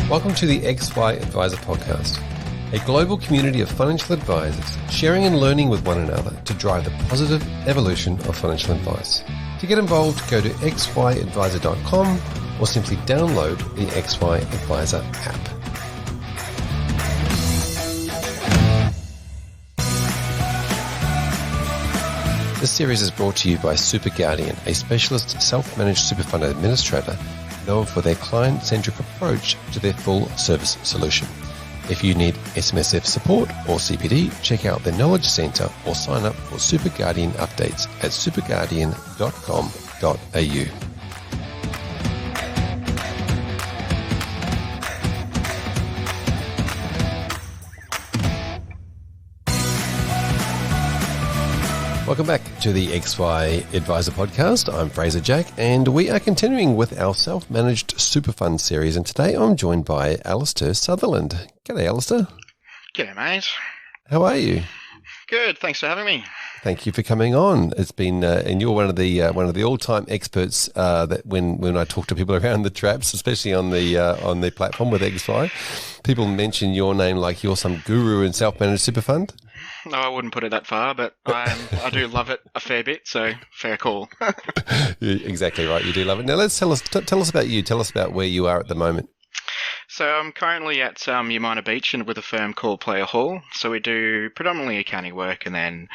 Welcome to the XY Advisor Podcast, a global community of financial advisors sharing and learning with one another to drive the positive evolution of financial advice. To get involved, go to xyadvisor.com or simply download the XY Advisor app. This series is brought to you by Super Guardian, a specialist self-managed super fund administrator known for their client-centric approach to their full-service solution. If you need SMSF support or CPD, check out their Knowledge Centre or sign up for Super Guardian updates at superguardian.com.au. Welcome back to the XY Advisor Podcast. I'm Fraser Jack, and we are continuing with our self-managed super fund series. And today I'm joined by Allister Sutherland. G'day, Allister. G'day, mate. How are you? Good. Thanks for having me. Thank you for coming on. It's been, and you're one of the all-time experts that when I talk to people around the traps, especially on the platform with XY, people mention your name like you're some guru in self-managed super fund. No, I wouldn't put it that far, but I do love it a fair bit, so fair call. Exactly right. You do love it. Now, tell us about you. Tell us about where you are at the moment. So I'm currently at Umina Beach and with a firm called Player Hall. So we do predominantly accounting work, and then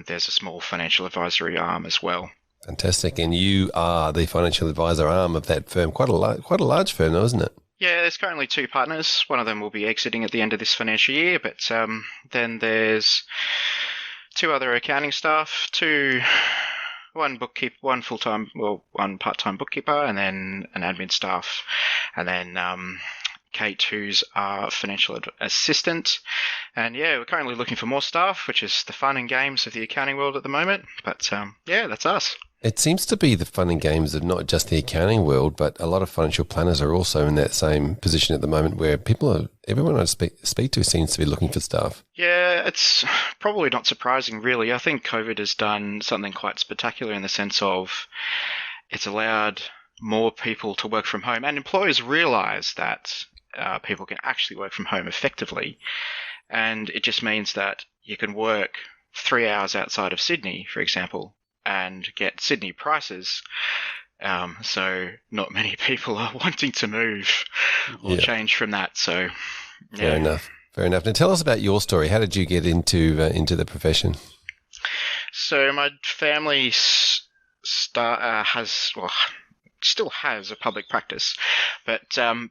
there's a small financial advisory arm as well. Fantastic. And you are the financial advisor arm of that firm. Quite a large firm, though, isn't it? Yeah, there's currently two partners. One of them will be exiting at the end of this financial year, but then there's two other accounting staff, one part-time bookkeeper, and then an admin staff, and then Kate, who's our financial assistant. And yeah, we're currently looking for more staff, which is the fun and games of the accounting world at the moment. But yeah, that's us. It seems to be the fun and games of not just the accounting world, but a lot of financial planners are also in that same position at the moment where everyone I speak to seems to be looking for staff. Yeah, it's probably not surprising, really. I think COVID has done something quite spectacular in the sense of it's allowed more people to work from home, and employers realise that people can actually work from home effectively. And it just means that you can work 3 hours outside of Sydney, for example, and get Sydney prices. So not many people are wanting to move or change from that. So yeah. Fair enough. Now tell us about your story. How did you get into the profession? So my family still has a public practice, but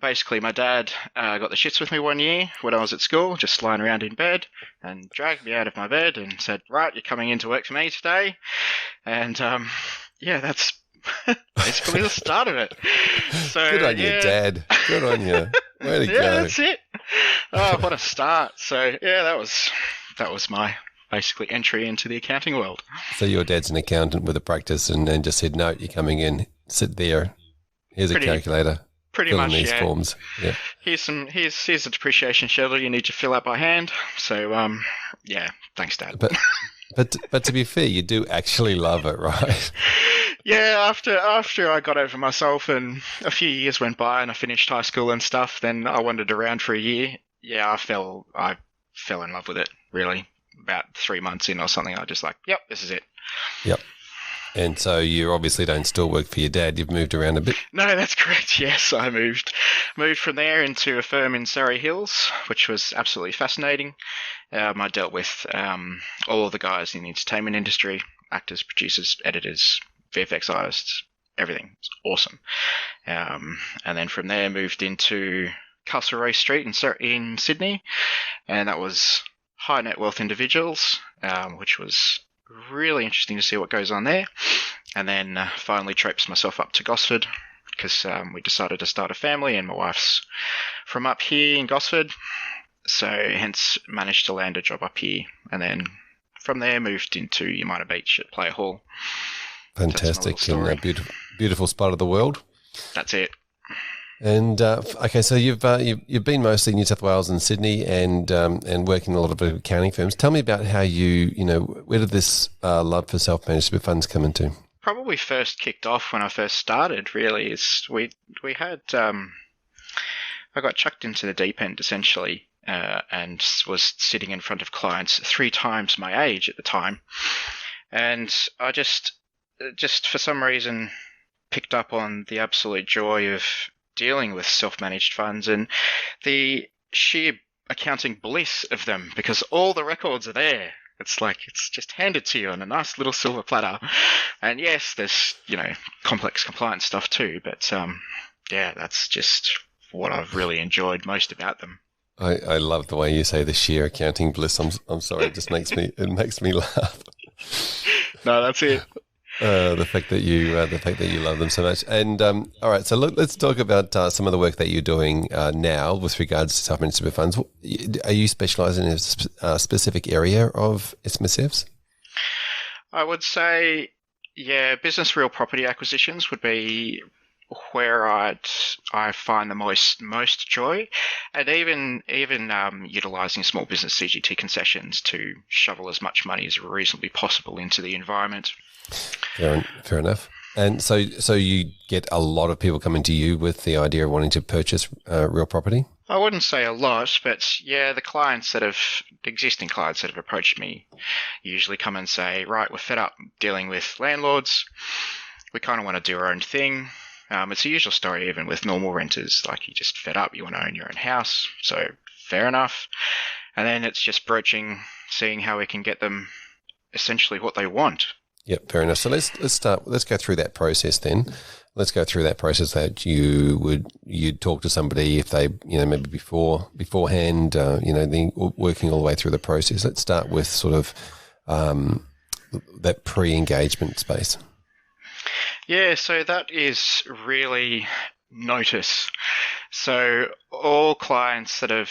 basically my dad got the shits with me one year when I was at school, just lying around in bed, and dragged me out of my bed and said, right, you're coming into work for me today. And yeah, that's basically the start of it. So good on you, Dad. Good on you. Way to go. Yeah, that's it. Oh, what a start. So yeah, that was my basically entry into the accounting world. So your dad's an accountant with a practice and just said, no, you're coming in, sit there, here's a calculator. Pretty much, these forms. Yeah. Here's a depreciation schedule you need to fill out by hand. So yeah, thanks, Dad. But to be fair, you do actually love it, right? Yeah, after I got over myself and a few years went by and I finished high school and stuff, then I wandered around for a year. Yeah, I fell in love with it, really. About 3 months in or something, I just like, yep, this is it. Yep. And so you obviously don't still work for your dad. You've moved around a bit. No, that's correct. Yes, I moved from there into a firm in Surrey Hills, which was absolutely fascinating. I dealt with all of the guys in the entertainment industry, actors, producers, editors, VFX artists, everything. It's awesome. And then from there, moved into Castlereagh Street in Sydney, and that was high net worth individuals, which was really interesting to see what goes on there. And then finally traipsed myself up to Gosford because we decided to start a family, and my wife's from up here in Gosford, so hence managed to land a job up here. And then from there moved into Umina Beach at Player Hall. Fantastic, and a beautiful spot of the world. That's it. And okay, so you've been mostly in New South Wales and Sydney, and working in a lot of accounting firms. Tell me about how where did this love for self-managed super funds come into? Probably first kicked off when I first started. Really, is we had I got chucked into the deep end essentially, and was sitting in front of clients 3 times my age at the time, and I just for some reason picked up on the absolute joy of dealing with self-managed funds and the sheer accounting bliss of them, because all the records are there. It's like it's just handed to you on a nice little silver platter. And yes, there's, complex compliance stuff too, but yeah, that's just what I've really enjoyed most about them. I love the way you say the sheer accounting bliss. I'm sorry, it just makes me laugh. No, that's it. The fact that you love them so much. And all right, so let's talk about some of the work that you're doing now with regards to self-managed super funds. Are you specialising in a specific area of SMSFs? I would say, yeah, business real property acquisitions would be where I find the most joy, and even utilising small business CGT concessions to shovel as much money as reasonably possible into the environment. Fair enough. And so you get a lot of people coming to you with the idea of wanting to purchase real property? I wouldn't say a lot, but yeah, the existing clients that have approached me usually come and say, right, we're fed up dealing with landlords. We kind of want to do our own thing. It's a usual story even with normal renters, like you're just fed up, you want to own your own house, so fair enough. And then it's just seeing how we can get them essentially what they want. Yep, fair enough. So let's go through that process then. Let's go through that process that you'd talk to somebody if they, maybe beforehand, then working all the way through the process. Let's start with sort of that pre-engagement space. Yeah, so that is really notice. So all clients that have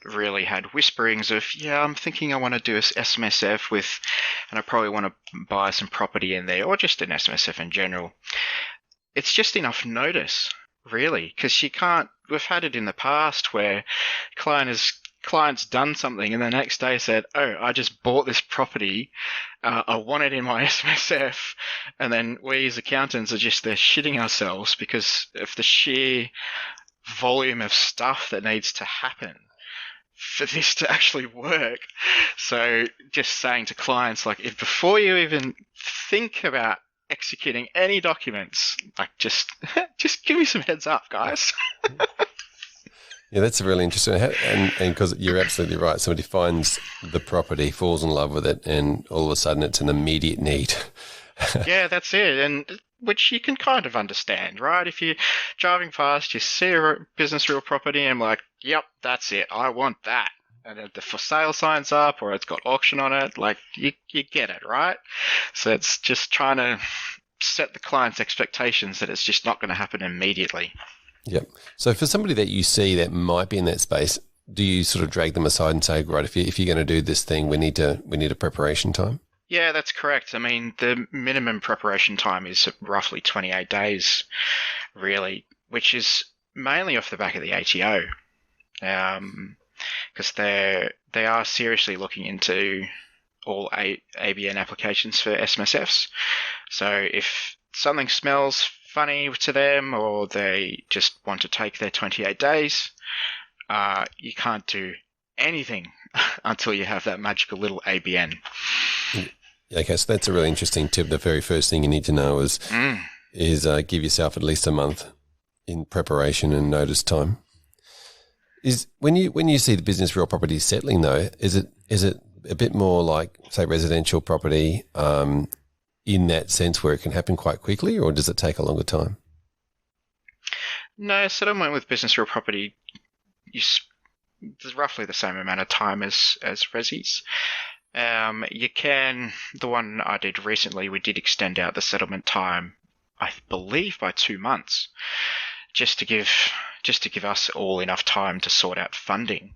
really had whisperings of, yeah, I'm thinking I want to do a SMSF with, and I probably want to buy some property in there, or just an SMSF in general. It's just enough notice, really, because we've had it in the past where client's done something and the next day said, oh, I just bought this property, I want it in my SMSF, and then we as accountants are just there shitting ourselves because of the sheer volume of stuff that needs to happen for this to actually work. So just saying to clients, like, if before you even think about executing any documents, like just give me some heads up, guys. Yeah, that's really interesting. And because you're absolutely right. Somebody finds the property, falls in love with it, and all of a sudden it's an immediate need. Yeah, that's it. And which you can kind of understand, right? If you're driving past, you see a business real property and like, yep, that's it. I want that. And if the for sale sign's up or it's got auction on it, like you get it, right? So it's just trying to set the client's expectations that it's just not going to happen immediately. Yep. So for somebody that you see that might be in that space, do you sort of drag them aside and say, right, if you're going to do this thing, we need a preparation time? Yeah, that's correct. I mean, the minimum preparation time is roughly 28 days, really, which is mainly off the back of the ATO, because they are seriously looking into all ABN applications for SMSFs. So if something smells funny to them or they just want to take their 28 days, you can't do anything until you have that magical little ABN. Okay, so that's a really interesting tip. The very first thing you need to know is give yourself at least a month in preparation and notice time. Is when you see the business real property settling though, is it a bit more like, say, residential property in that sense where it can happen quite quickly, or does it take a longer time? No, settlement with business real property there's roughly the same amount of time as resis. The one I did recently, we did extend out the settlement time, I believe, by 2 months, just to give us all enough time to sort out funding.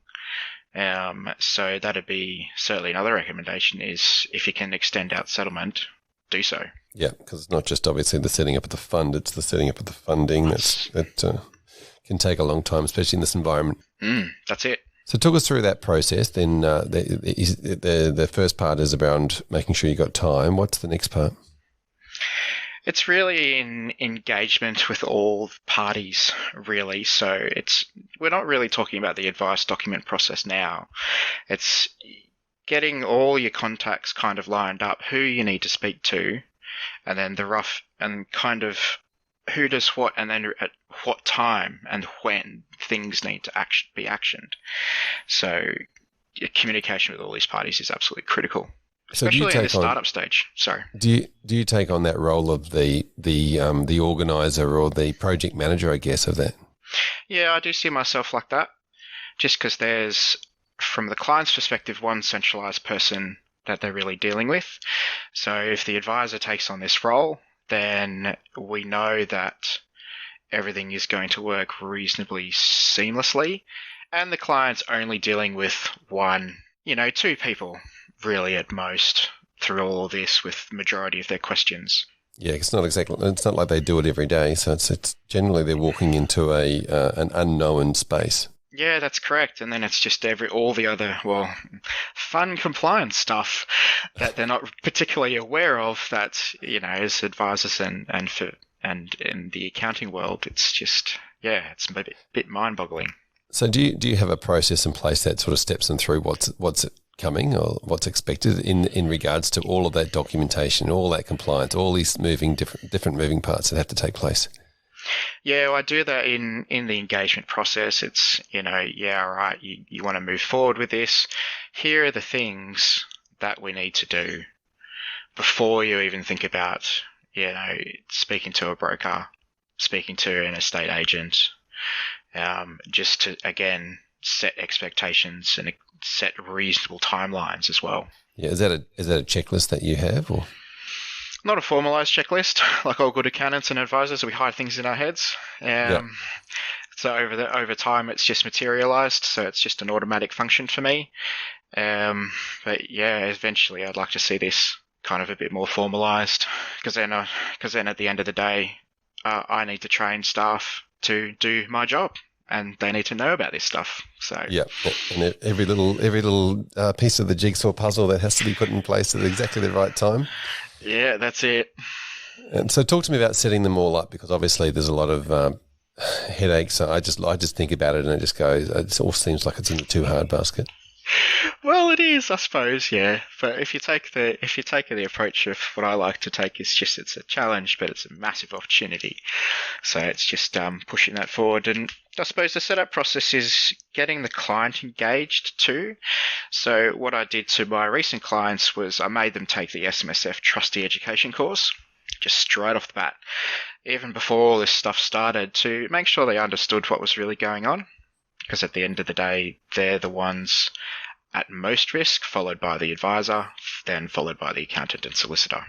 So that'd be certainly another recommendation is if you can extend out settlement, do so. Yeah, because it's not just obviously the setting up of the fund, it's the setting up of the funding that can take a long time, especially in this environment. That's it. So talk us through that process. Then the first part is around making sure you got time. What's the next part? It's really in engagement with all parties, really. So we're not really talking about the advice document process now. It's getting all your contacts kind of lined up, who you need to speak to, and then the rough and kind of who does what, and then at what time and when things need to be actioned. So communication with all these parties is absolutely critical, especially in this startup stage. Sorry. Do you take on that role of the organizer or the project manager, I guess, of that? Yeah, I do see myself like that, just because there's, from the client's perspective, one centralized person that they're really dealing with. So if the advisor takes on this role, then we know that everything is going to work reasonably seamlessly, and the client's only dealing with one, two people really at most through all of this with the majority of their questions. Yeah, it's not like they do it every day. So it's generally they're walking into an unknown space. Yeah, that's correct. And then it's just all the other, fun compliance stuff that they're not particularly aware of that, as advisors and in the accounting world, it's just, it's a bit mind-boggling. So do you have a process in place that sort of steps them through what's coming or what's expected in regards to all of that documentation, all that compliance, all these different moving parts that have to take place? Yeah, well, I do that in the engagement process. It's, all right, you want to move forward with this. Here are the things that we need to do before you even think about, speaking to a broker, speaking to an estate agent, just to, again, set expectations and set reasonable timelines as well. Yeah, is that a checklist that you have, or? Not a formalized checklist. Like all good accountants and advisors, we hide things in our heads. So over time, it's just materialized. So it's just an automatic function for me. But yeah, eventually, I'd like to see this kind of a bit more formalized, because then at the end of the day, I need to train staff to do my job, and they need to know about this stuff. So yeah, and every little piece of the jigsaw puzzle that has to be put in place at exactly the right time. Yeah, that's it. And so talk to me about setting them all up, because obviously there's a lot of headaches. So I just think about it and it just goes, it all seems like it's in the too hard basket. Well, it is, I suppose, yeah. But if you take the approach of what I like to take, it's a challenge, but it's a massive opportunity. So it's just pushing that forward. And I suppose the setup process is getting the client engaged too. So what I did to my recent clients was I made them take the SMSF Trustee Education course, just straight off the bat, even before all this stuff started, to make sure they understood what was really going on. Because at the end of the day, they're the ones at most risk, followed by the advisor, then followed by the accountant and solicitor.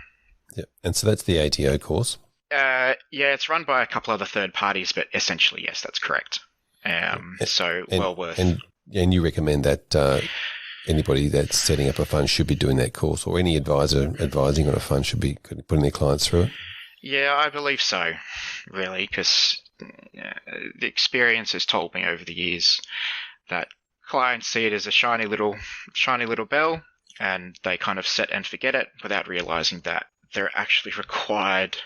Yeah, and so that's the ATO course? Yeah, it's run by a couple other third parties, but essentially, yes, that's correct. Well worth. And you recommend that anybody that's setting up a fund should be doing that course, or any advisor advising on a fund should be putting their clients through it? Yeah, I believe so, really, because the experience has told me over the years that clients see it as a shiny little bell, and they kind of set and forget it without realizing that they're actually required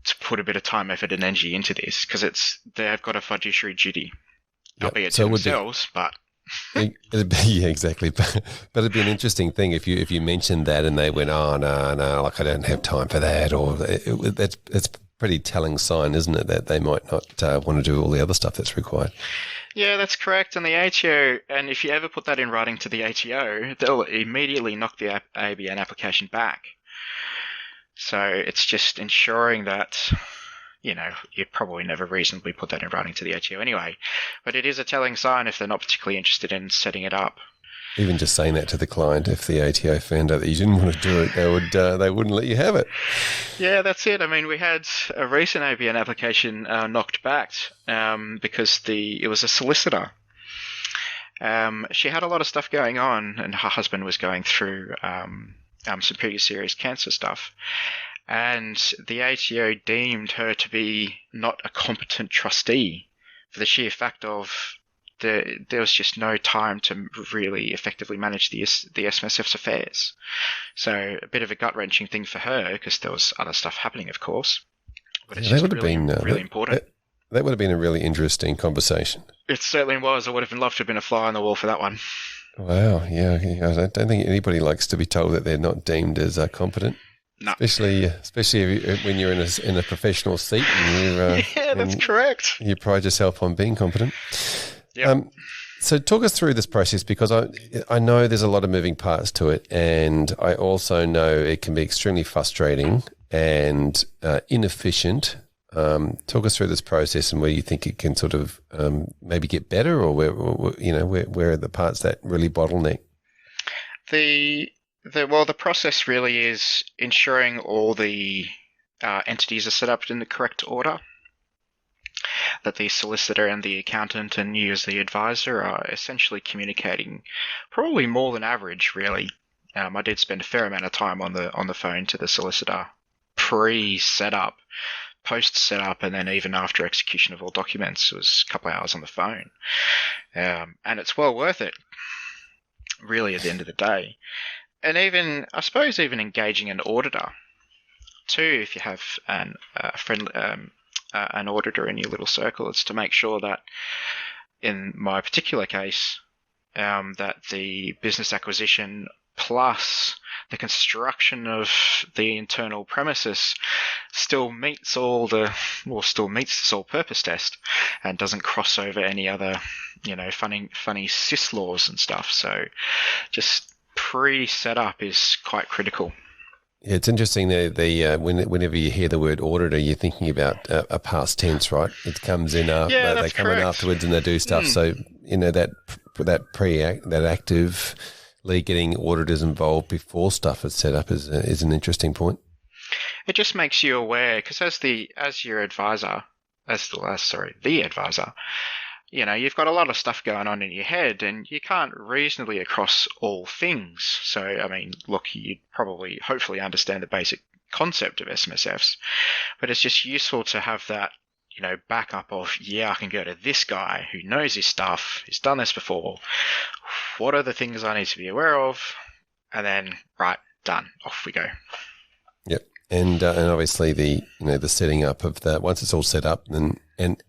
to put a bit of time, effort, and energy into this, because they've got a fiduciary duty, albeit to themselves, but. Yeah, exactly. But it'd be an interesting thing if you mentioned that and they went, oh no, like I don't have time for that, or it's pretty telling sign, isn't it, that they might not want to do all the other stuff that's required. Yeah, that's correct. And the ATO, and if you ever put that in writing to the ATO, they'll immediately knock the ABN application back. So it's just ensuring that, you'd probably never reasonably put that in writing to the ATO anyway. But it is a telling sign if they're not particularly interested in setting it up. Even just saying that to the client, if the ATO found out that you didn't want to do it, they wouldn't let you have it. Yeah, that's it. I mean, we had a recent ABN application knocked back because it was a solicitor. She had a lot of stuff going on, and her husband was going through some pretty serious cancer stuff. And the ATO deemed her to be not a competent trustee for the sheer fact of there was just no time to really effectively manage the SMSF's affairs. So a bit of a gut-wrenching thing for her, because there was other stuff happening, of course. But it's just really important. That would have been a really interesting conversation. It certainly was. I would have loved to have been a fly on the wall for that one. Wow, yeah. I don't think anybody likes to be told that they're not deemed as competent. No. Especially when you're in a professional seat. And that's correct. You pride yourself on being competent. Yeah. So talk us through this process, because I know there's a lot of moving parts to it, and I also know it can be extremely frustrating and inefficient. Talk us through this process and where you think it can sort of maybe get better, or where are the parts that really bottleneck? The process really is ensuring all the entities are set up in the correct order, that the solicitor and the accountant and you as the advisor are essentially communicating probably more than average, really. I did spend a fair amount of time on the phone to the solicitor pre-setup, post-setup, and then even after execution of all documents. It was a couple of hours on the phone. And it's well worth it, really, at the end of the day. And even, I suppose, even engaging an auditor too, if you have an auditor in your little circle, it's to make sure that, in my particular case, that the business acquisition plus the construction of the internal premises still meets the sole purpose test and doesn't cross over any other, funny SIS laws and stuff. So just pre-setup is quite critical. Yeah, it's interesting that whenever you hear the word auditor, you're thinking about a past tense, right? It comes in after they come in afterwards and they do stuff. So that actively getting auditors involved before stuff is set up is an interesting point. It just makes you aware, because the advisor, you've got a lot of stuff going on in your head and you can't reasonably across all things. So, I mean, look, you probably, hopefully understand the basic concept of SMSFs, but it's just useful to have that, backup of, I can go to this guy who knows his stuff, who's done this before. What are the things I need to be aware of? And then, right, done, off we go. Yep. And obviously the setting up of that, once it's all set up and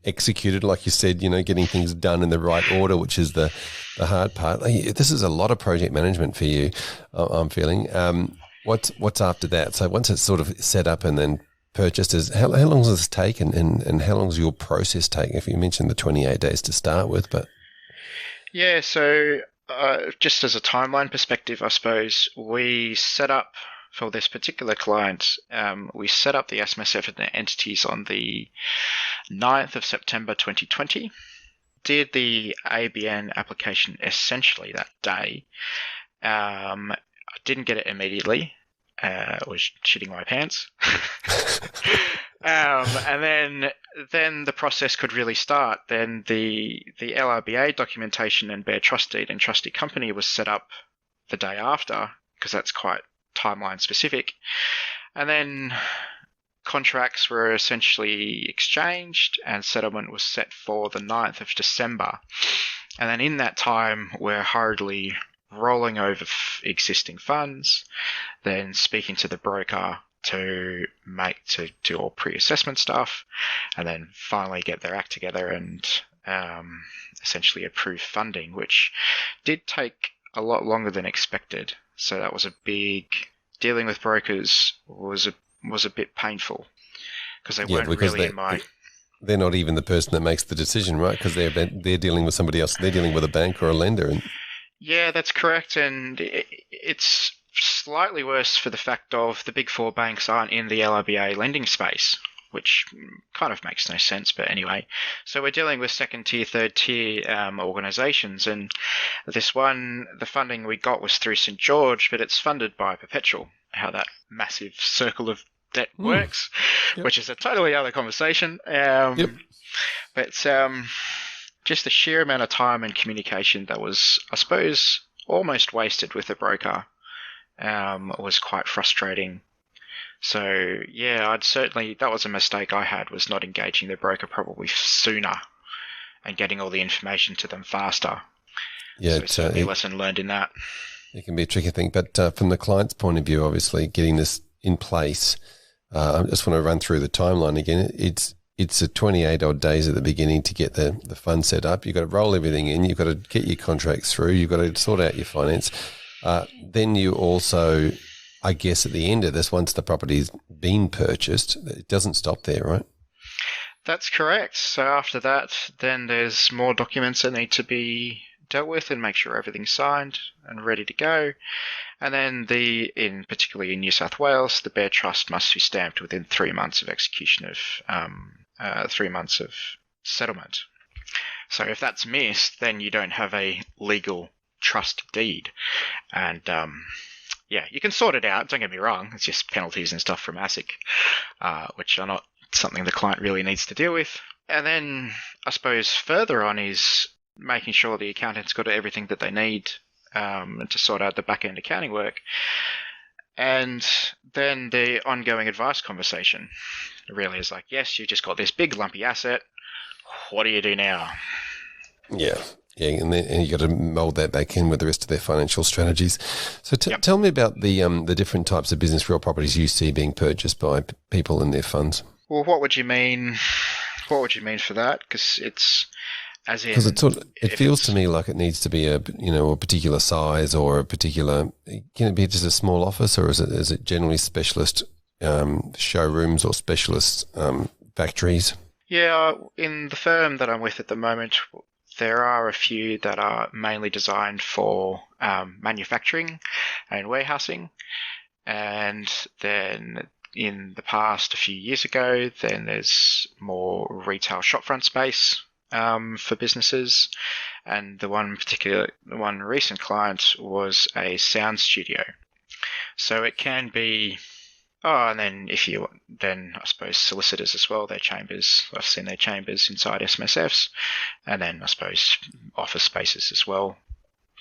executed, like you said, getting things done in the right order, which is the hard part. This is a lot of project management for you, I'm feeling. What's after that? So once it's sort of set up and then purchased, how long does this take, and how long does your process take? If you mentioned the 28 days to start with, but yeah, so just as a timeline perspective, I suppose we set up. For this particular client, we set up the SMSF and the entities on the 9th of September 2020, did the ABN application essentially that day. I didn't get it immediately. I was shitting my pants. And then the process could really start. Then the LRBA documentation and bare trust deed and trustee company was set up the day after, because that's quite timeline specific, and then contracts were essentially exchanged and settlement was set for the 9th of December. And then in that time, we're hurriedly rolling over existing funds, then speaking to the broker to do all pre-assessment stuff, and then finally get their act together and essentially approve funding, which did take a lot longer than expected. So that was dealing with brokers was a bit painful, because they weren't really in my... They're not even the person that makes the decision, right? Because they're dealing with somebody else. They're dealing with a bank or a lender. Yeah, that's correct. And it's slightly worse for the fact of the big four banks aren't in the LRBA lending space, which kind of makes no sense, but anyway. So we're dealing with second tier, third tier organisations, and this one, the funding we got was through St George, but it's funded by Perpetual, how that massive circle of debt works, which is a totally other conversation. But just the sheer amount of time and communication that was, I suppose, almost wasted with the broker was quite frustrating. So, yeah, that was a mistake I had, was not engaging the broker probably sooner. and getting all the information to them faster. Yeah, so certainly a lesson learned in that. It can be a tricky thing, but from the client's point of view, obviously getting this in place, I just want to run through the timeline again. It's a 28 odd days at the beginning to get the fund set up. You've got to roll everything in. You've got to get your contracts through. You've got to sort out your finance. Then you also, I guess, at the end of this, once the property's been purchased, it doesn't stop there, right? That's correct. So after that, then there's more documents that need to be dealt with and make sure everything's signed and ready to go. And then particularly in New South Wales, the bare trust must be stamped within 3 months of execution of 3 months of settlement. So if that's missed, then you don't have a legal trust deed. And you can sort it out. Don't get me wrong. It's just penalties and stuff from ASIC, which are not something the client really needs to deal with. And then I suppose further on is making sure the accountant's got everything that they need to sort out the back-end accounting work. And then the ongoing advice conversation really is like, yes, you've just got this big lumpy asset. What do you do now? Yeah, and you got to mould that back in with the rest of their financial strategies. So tell me about the different types of business real properties you see being purchased by people in their funds. Well, what would you mean? What would you mean for that? Because it's as in, because it feels to me like it needs to be a particular size or a particular. Can it be just a small office, or is it generally specialist showrooms or specialist factories? Yeah, in the firm that I'm with at the moment, there are a few that are mainly designed for manufacturing and warehousing, and then in the past, a few years ago, then there's more retail shopfront space for businesses, and the one recent client was a sound studio. So it can be, and then I suppose solicitors as well, their chambers. I've seen their chambers inside SMSFs, and then I suppose office spaces as well.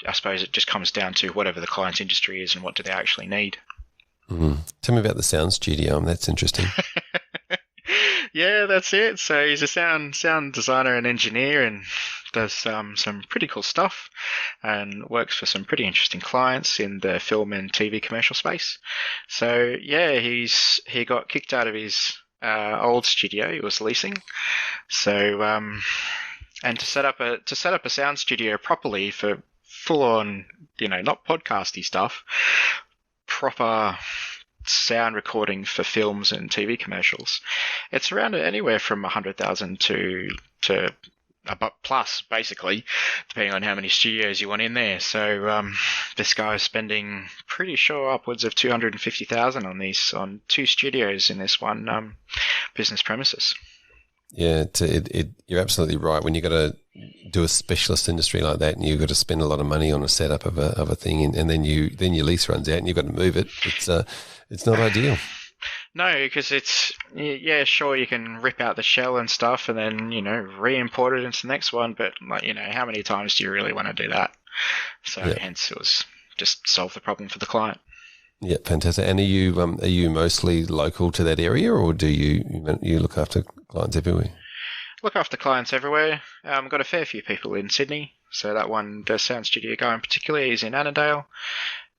I suppose it just comes down to whatever the client's industry is and what do they actually need. Mm-hmm. Tell me about the sound studio. That's interesting. Yeah, that's it. So he's a sound designer and engineer, and does some pretty cool stuff, and works for some pretty interesting clients in the film and TV commercial space. So yeah, he got kicked out of his old studio he was leasing. So and to set up a sound studio properly for full on, not podcasty stuff, proper sound recording for films and TV commercials, it's around anywhere from 100,000 to plus, basically, depending on how many studios you want in there. So this guy is spending pretty sure upwards of 250,000 on 2 studios in this one business premises. Yeah, you're absolutely right. When you got to do a specialist industry like that, and you've got to spend a lot of money on a setup of a thing, and then your lease runs out, and you've got to move it. It's not ideal. No, because it's sure, you can rip out the shell and stuff, and then re-import it into the next one. But how many times do you really want to do that? So hence, it was just solve the problem for the client. Yeah, fantastic. And are you mostly local to that area, or do you look after clients everywhere? Look after clients everywhere. Got a fair few people in Sydney. So that one, the sound studio guy in particular, is in Annandale.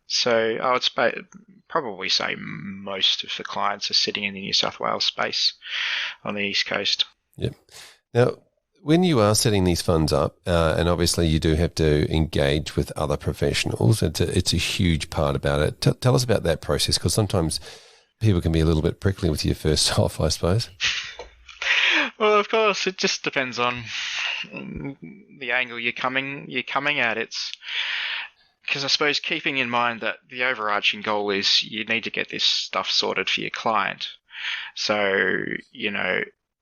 So I would probably say most of the clients are sitting in the New South Wales space on the East Coast. Yep. Now, when you are setting these funds up, and obviously you do have to engage with other professionals, it's a huge part about it. Tell us about that process, because sometimes people can be a little bit prickly with your first off, I suppose. Well, of course, it just depends on the angle you're coming at. It's because I suppose keeping in mind that the overarching goal is you need to get this stuff sorted for your client. So,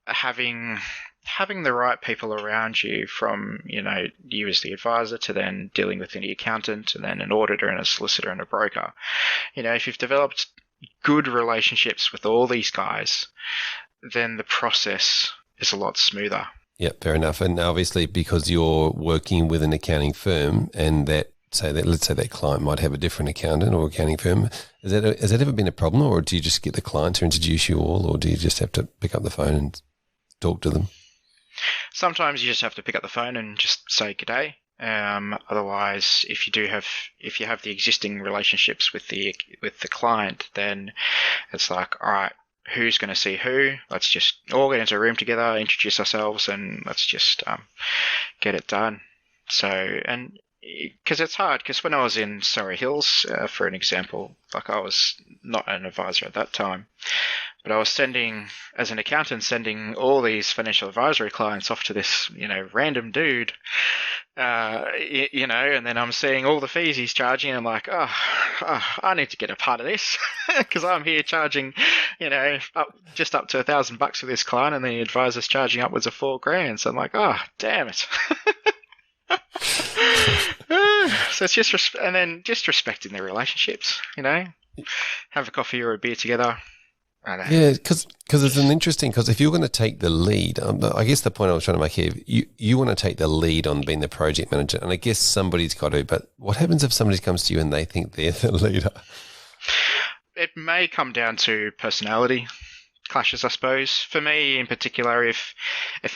having the right people around you, from, you as the advisor to then dealing with the accountant and then an auditor and a solicitor and a broker. If you've developed good relationships with all these guys, then the process is a lot smoother. Yeah, fair enough. And obviously, because you're working with an accounting firm, and let's say that client might have a different accountant or accounting firm, has that ever been a problem, or do you just get the client to introduce you all, or do you just have to pick up the phone and talk to them? Sometimes you just have to pick up the phone and just say good day. Otherwise, if you have the existing relationships with the client, then it's like, all right, who's going to see who? Let's just all get into a room together, introduce ourselves, and let's just get it done. So, and because it's hard, because when I was in Surrey Hills, for an example, like I was not an advisor at that time, but I was as an accountant, sending all these financial advisory clients off to this, random dude, and then I'm seeing all the fees he's charging, and I'm like, I need to get a part of this, because I'm here charging, just up to $1,000 for this client, and the advisor's charging upwards of $4,000. So I'm like, damn it. So it's just, and then just respecting their relationships, have a coffee or a beer together. Yeah, because it's an interesting, because if you're going to take the lead, I guess the point I was trying to make here, you want to take the lead on being the project manager, and I guess somebody's got to, but what happens if somebody comes to you and they think they're the leader? It may come down to personality clashes, I suppose. For me in particular, if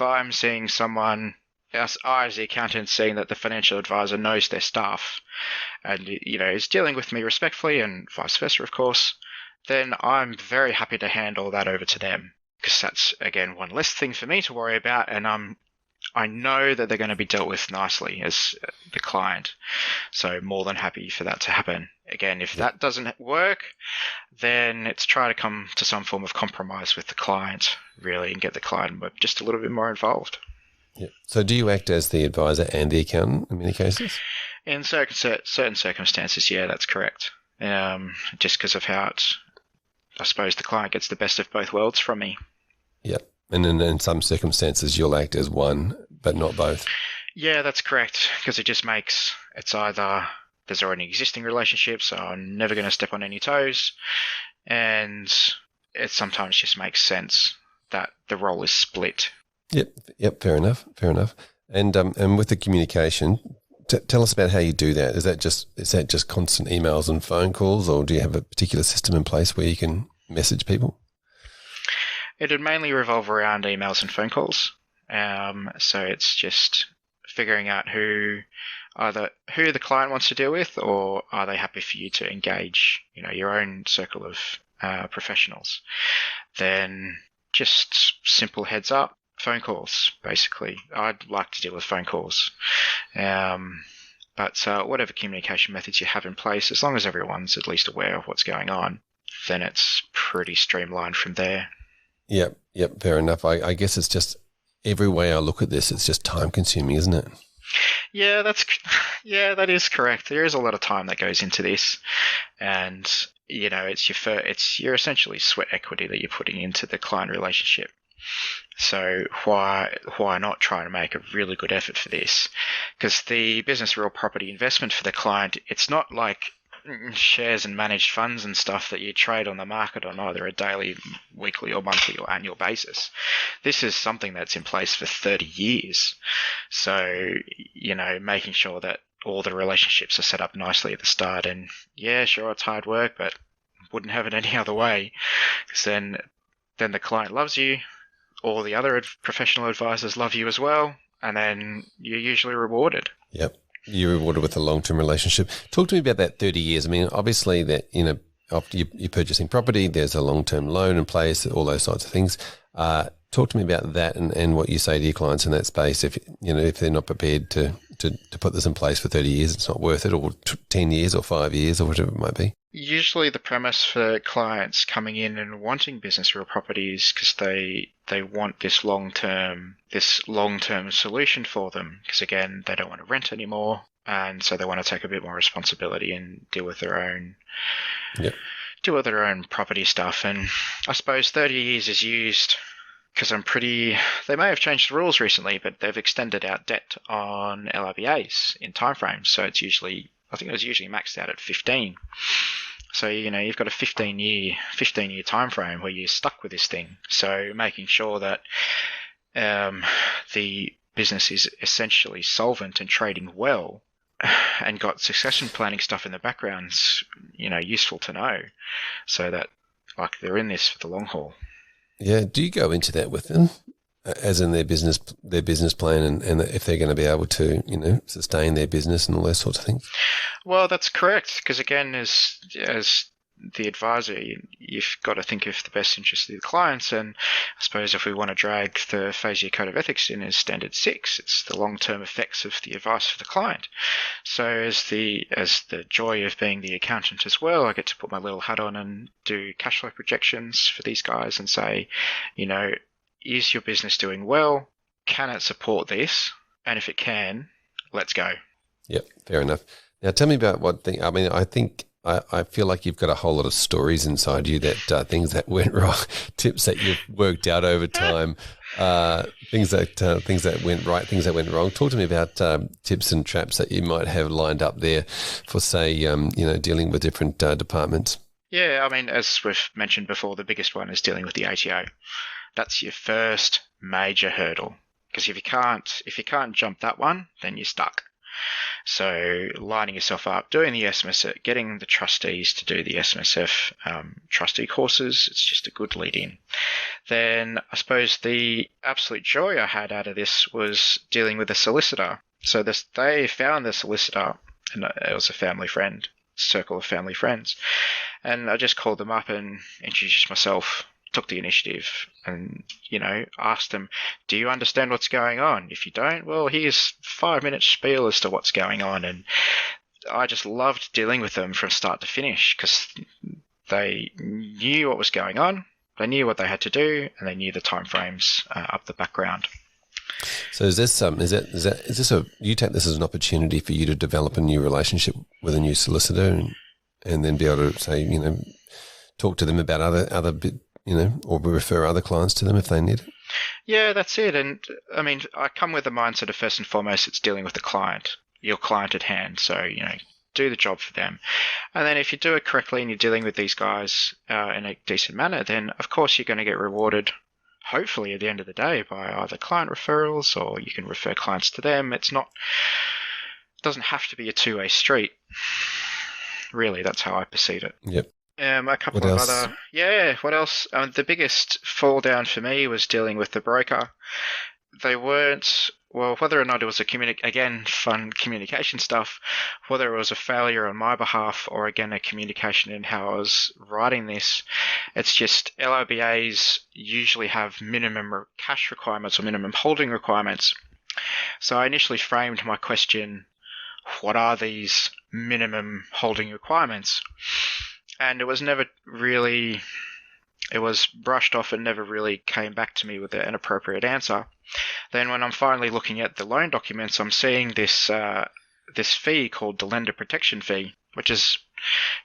I'm seeing someone, as the accountant, seeing that the financial advisor knows their staff and, is dealing with me respectfully, and vice versa, of course, then I'm very happy to hand all that over to them, because that's, again, one less thing for me to worry about, and I know that they're going to be dealt with nicely as the client. So more than happy for that to happen. Again, if that doesn't work, then it's try to come to some form of compromise with the client, really, and get the client just a little bit more involved. Yeah. So do you act as the advisor and the accountant in many cases? In certain circumstances, yeah, that's correct. Just because of how I suppose the client gets the best of both worlds from me. Yep. And in some circumstances, you'll act as one, but not both. Yeah, that's correct. Because it just makes, it's either there's already an existing relationship, so I'm never going to step on any toes. And it sometimes just makes sense that the role is split. Yep. Fair enough. And with the communication, tell us about how you do that. Is that just constant emails and phone calls, or do you have a particular system in place where you can message people? It would mainly revolve around emails and phone calls. So it's just figuring out who the client wants to deal with, or are they happy for you to engage, your own circle of professionals. Then just simple heads up. Phone calls, basically. I'd like to deal with phone calls. But whatever communication methods you have in place, as long as everyone's at least aware of what's going on, then it's pretty streamlined from there. Yep, fair enough. I guess it's just, every way I look at this, it's just time consuming, isn't it? Yeah, that is correct. There is a lot of time that goes into this, and it's your essentially sweat equity that you're putting into the client relationship. So why not try to make a really good effort for this? Because the business real property investment for the client, it's not like shares and managed funds and stuff that you trade on the market on either a daily, weekly, or monthly or annual basis. This is something that's in place for 30 years. So, making sure that all the relationships are set up nicely at the start. And yeah, sure, it's hard work, but wouldn't have it any other way. Because then the client loves you. All the other professional advisors love you as well, and then you're usually rewarded. Yep, you're rewarded with a long-term relationship. Talk to me about that 30 years. I mean, obviously that, after you're purchasing property, there's a long-term loan in place, all those sorts of things. Talk to me about that and what you say to your clients in that space. If they're not prepared to put this in place for 30 years, it's not worth it, or 10 years or 5 years or whatever it might be. Usually the premise for clients coming in and wanting business real property is because they want this long-term solution for them, because again, they don't want to rent anymore, and so they want to take a bit more responsibility and deal with their own property stuff. And I suppose 30 years is used because they may have changed the rules recently, but they've extended out debt on LRBAs in timeframes. So it's usually maxed out at 15. So, you've got a 15-year time frame where you're stuck with this thing. So making sure that the business is essentially solvent and trading well and got succession planning stuff in the background's, useful to know, so that they're in this for the long haul. Yeah. Do you go into that with them? as in their business plan, and if they're going to be able to, sustain their business and all those sorts of things? Well, that's correct, because again, as the advisor, you've got to think of the best interest of the clients. And I suppose if we want to drag the FASEA Code of Ethics in as Standard 6, it's the long-term effects of the advice for the client. So as the joy of being the accountant as well, I get to put my little hat on and do cash flow projections for these guys and say, is your business doing well? Can it support this? And if it can, let's go. Yep, fair enough. Now tell me about I feel like you've got a whole lot of stories inside you that things that went wrong, tips that you've worked out over time, things that went right, things that went wrong. Talk to me about tips and traps that you might have lined up there for, say, dealing with different departments. Yeah, I mean, as we've mentioned before, the biggest one is dealing with the ATO. That's your first major hurdle, because if you can't jump that one, then you're stuck. So lining yourself up, doing the SMSF, getting the trustees to do the SMSF trustee courses, it's just a good lead in. Then I suppose the absolute joy I had out of this was dealing with a solicitor. So they found the solicitor, and it was a family friend, circle of family friends. And I just called them up and introduced myself, took the initiative, and asked them, do you understand what's going on? If you don't, well, here's 5-minute spiel as to what's going on. And I just loved dealing with them from start to finish, because they knew what was going on, they knew what they had to do, and they knew the timeframes up the background. So is this you take this as an opportunity for you to develop a new relationship with a new solicitor, and then be able to say, talk to them about other or refer other clients to them if they need it? Yeah, that's it. And I mean, I come with the mindset of, first and foremost, it's dealing with the client, your client at hand. So, do the job for them. And then if you do it correctly and you're dealing with these guys in a decent manner, then of course you're going to get rewarded, hopefully at the end of the day, by either client referrals, or you can refer clients to them. It doesn't have to be a two-way street. Really, that's how I perceive it. Yep. A couple of other... Yeah, what else? The biggest fall down for me was dealing with the broker. They weren't... Well, whether or not it was fun communication stuff, whether it was a failure on my behalf or, again, a communication in how I was writing this, it's just LOBAs usually have minimum cash requirements or minimum holding requirements. So I initially framed my question, what are these minimum holding requirements? And it was never really... It was brushed off and never really came back to me with an appropriate answer. Then when I'm finally looking at the loan documents, I'm seeing this fee called the lender protection fee, which is,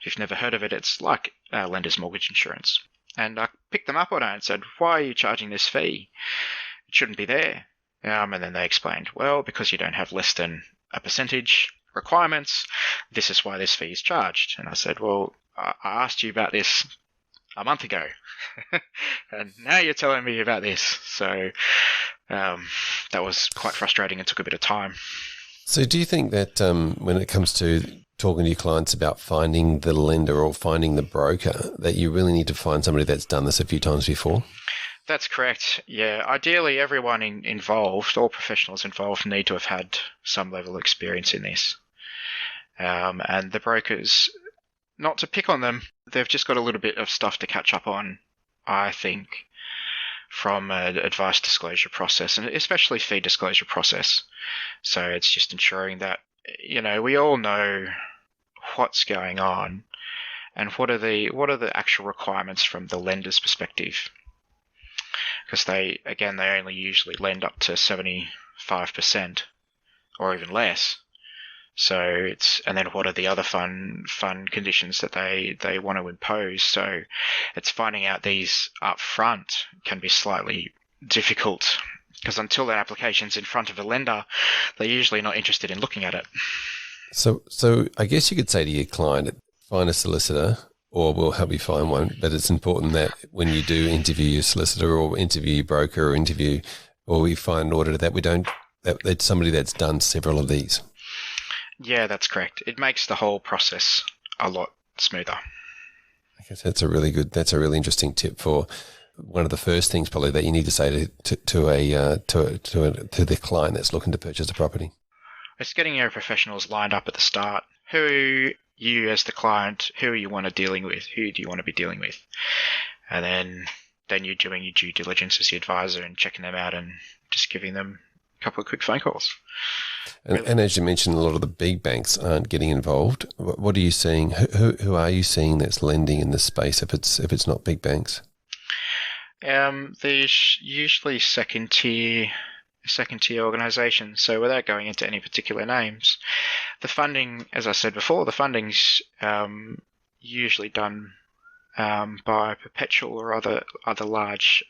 if you've never heard of it, it's like lender's mortgage insurance. And I picked them up on it and said, why are you charging this fee? It shouldn't be there. And then they explained, well, because you don't have less than a percentage requirements, this is why this fee is charged. And I said, well, I asked you about this a month ago, and now you're telling me about this. So that was quite frustrating and took a bit of time. So do you think that when it comes to talking to your clients about finding the lender or finding the broker, that you really need to find somebody that's done this a few times before? That's correct. Yeah, ideally everyone involved, all professionals involved, need to have had some level of experience in this. And the brokers, not to pick on them, they've just got a little bit of stuff to catch up on, I think, from an advice disclosure process, and especially fee disclosure process. So it's just ensuring that, we all know what's going on and what are the actual requirements from the lender's perspective. Because they only usually lend up to 75% or even less. So and then what are the other fun conditions that they want to impose? So it's finding out these up front can be slightly difficult, because until that application's in front of a lender, they're usually not interested in looking at it. So I guess you could say to your client, find a solicitor, or we'll help you find one. But it's important that when you do interview your solicitor or interview your broker or we find an auditor, that it's somebody that's done several of these. Yeah, that's correct. It makes the whole process a lot smoother. I guess that's a really interesting tip for one of the first things probably that you need to say to the client that's looking to purchase a property? It's getting your professionals lined up at the start. Who you as the client, who you want to dealing with, who do you want to be dealing with, and then you're doing your due diligence as the advisor and checking them out and just giving them a couple of quick phone calls. And as you mentioned, a lot of the big banks aren't getting involved. What are you seeing? Who are you seeing that's lending in this space if it's not big banks? There's usually second tier organisations. So without going into any particular names, the funding, as I said before, the funding's usually done by Perpetual or other large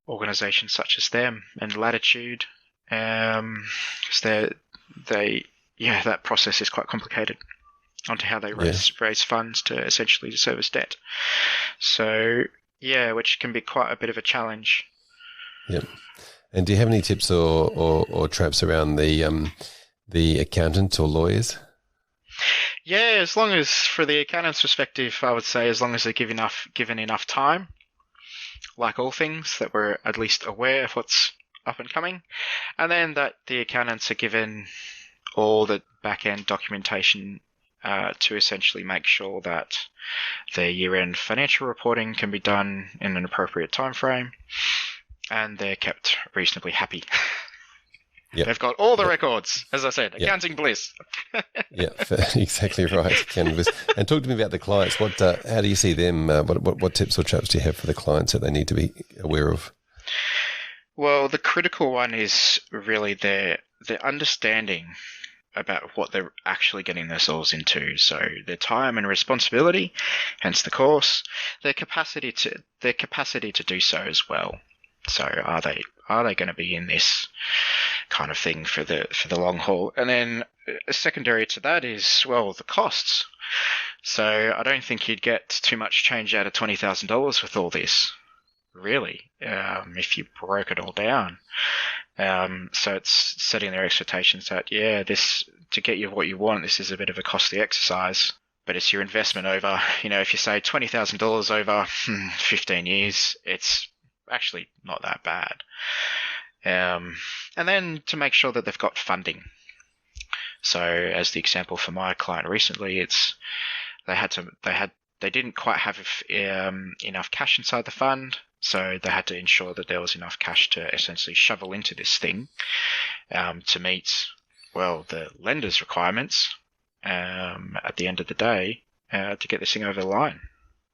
organisations such as them and Latitude. Because that process is quite complicated onto how they raise funds to essentially to service debt. So which can be quite a bit of a challenge. Yep. And do you have any tips or traps around the accountants or lawyers? Yeah, as long as for the accountant's perspective, I would say as long as they're given enough time, like all things, that we're at least aware of what's up and coming, and then that the accountants are given all the back-end documentation to essentially make sure that their year-end financial reporting can be done in an appropriate time frame, and they're kept reasonably happy. Yep. They've got all the records, as I said, accounting bliss. Yeah, exactly right. Accounting bliss. And talk to me about the clients. How do you see them? What tips or traps do you have for the clients that they need to be aware of? Well, the critical one is really their understanding about what they're actually getting themselves into. So their time and responsibility, hence the course, their capacity to do so as well. So are they going to be in this kind of thing for the long haul? And then secondary to that is, well, the costs. So I don't think you'd get too much change out of $20,000 with all this, really, if you broke it all down. So it's setting their expectations that, this, to get you what you want, this is a bit of a costly exercise, but it's your investment over, if you say $20,000 over 15 years, it's actually not that bad. And then to make sure that they've got funding. So as the example for my client recently, it's they didn't quite have enough cash inside the fund, so they had to ensure that there was enough cash to essentially shovel into this thing to meet, well, the lender's requirements at the end of the day to get this thing over the line,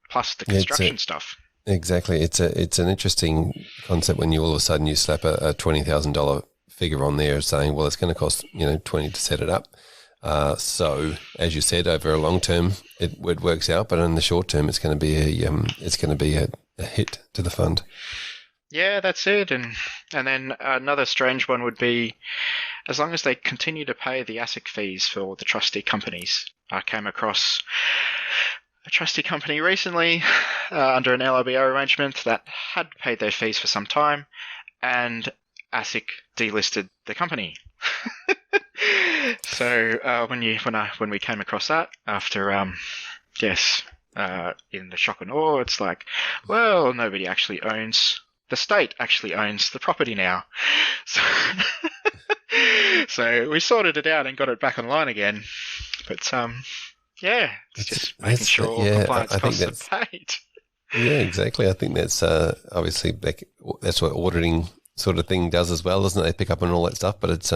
plus the construction stuff. Exactly. It's an interesting concept when you all of a sudden you slap a $20,000 figure on there saying, well, it's going to cost, $20 to set it up. So as you said, over a long term, it works out, but in the short term, it's going to be a hit to the fund. Yeah, that's it. And then another strange one would be, as long as they continue to pay the ASIC fees for the trustee companies. I came across a trustee company recently under an LRBO arrangement that had paid their fees for some time, and ASIC delisted the company. So when we came across that after in the shock and awe, it's like, well, nobody actually owns. The state actually owns the property now. So we sorted it out and got it back online again. But it's just making sure all compliance costs are paid. Yeah, exactly. I think that's obviously that's what auditing sort of thing does as well, doesn't it? They pick up on all that stuff, but it's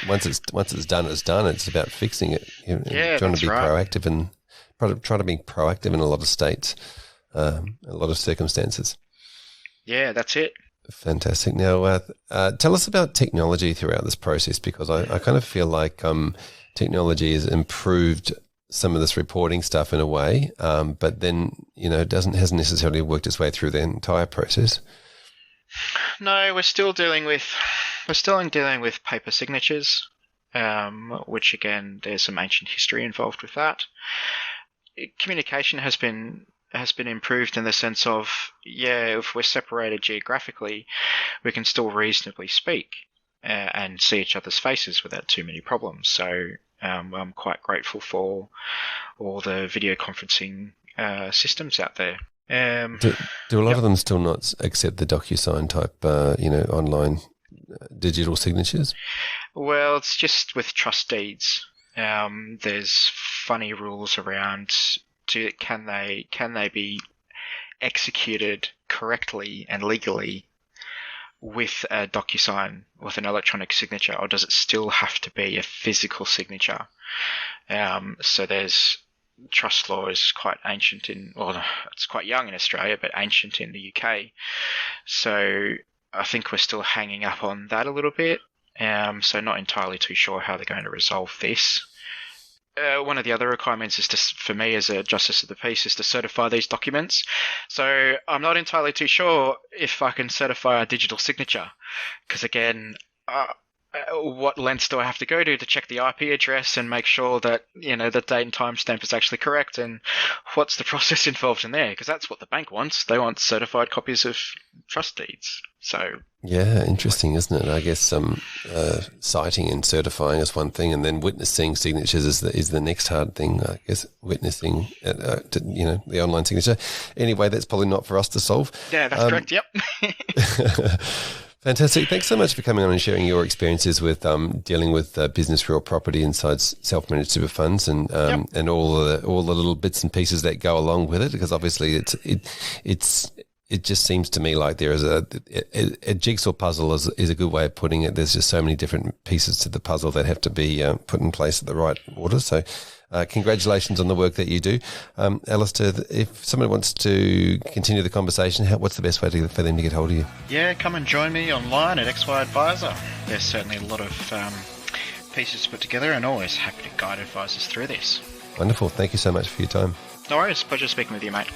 once it's done, it's done. It's about fixing it. Trying to be proactive and trying to be proactive in a lot of states, a lot of circumstances. Yeah, that's it. Fantastic. Now, tell us about technology throughout this process, because I kind of feel like technology has improved some of this reporting stuff in a way, but then hasn't necessarily worked its way through the entire process. No, we're still dealing with paper signatures, which again, there's some ancient history involved with that. Communication has been improved in the sense of, if we're separated geographically, we can still reasonably speak and see each other's faces without too many problems. So I'm quite grateful for all the video conferencing systems out there. Do a lot of them still not accept the DocuSign type, online digital signatures? Well, it's just with trust deeds. There's funny rules around. Can they be executed correctly and legally with a DocuSign, with an electronic signature, or does it still have to be a physical signature? So there's trust law is quite ancient it's quite young in Australia, but ancient in the UK. So I think we're still hanging up on that a little bit. So not entirely too sure how they're going to resolve this. One of the other requirements is for me as a Justice of the Peace is to certify these documents. So I'm not entirely too sure if I can certify a digital signature, because again, what lengths do I have to go to check the IP address and make sure that the date and timestamp is actually correct, and what's the process involved in there? Because that's what the bank wants. They want certified copies of trust deeds. So yeah, interesting, isn't it? I guess citing and certifying is one thing, and then witnessing signatures is the next hard thing. I guess witnessing, the online signature. Anyway, that's probably not for us to solve. Yeah, that's correct. Yep. Fantastic. Thanks so much for coming on and sharing your experiences with dealing with business real property inside self-managed super funds and all the little bits and pieces that go along with it. Because obviously it just seems to me like there is a jigsaw puzzle is a good way of putting it. There's just so many different pieces to the puzzle that have to be put in place at the right order. So congratulations on the work that you do. Allister, if someone wants to continue the conversation, what's the best way for them to get hold of you? Yeah, come and join me online at XY Advisor. There's certainly a lot of pieces to put together, and always happy to guide advisors through this. Wonderful. Thank you so much for your time. No worries. Pleasure speaking with you, mate.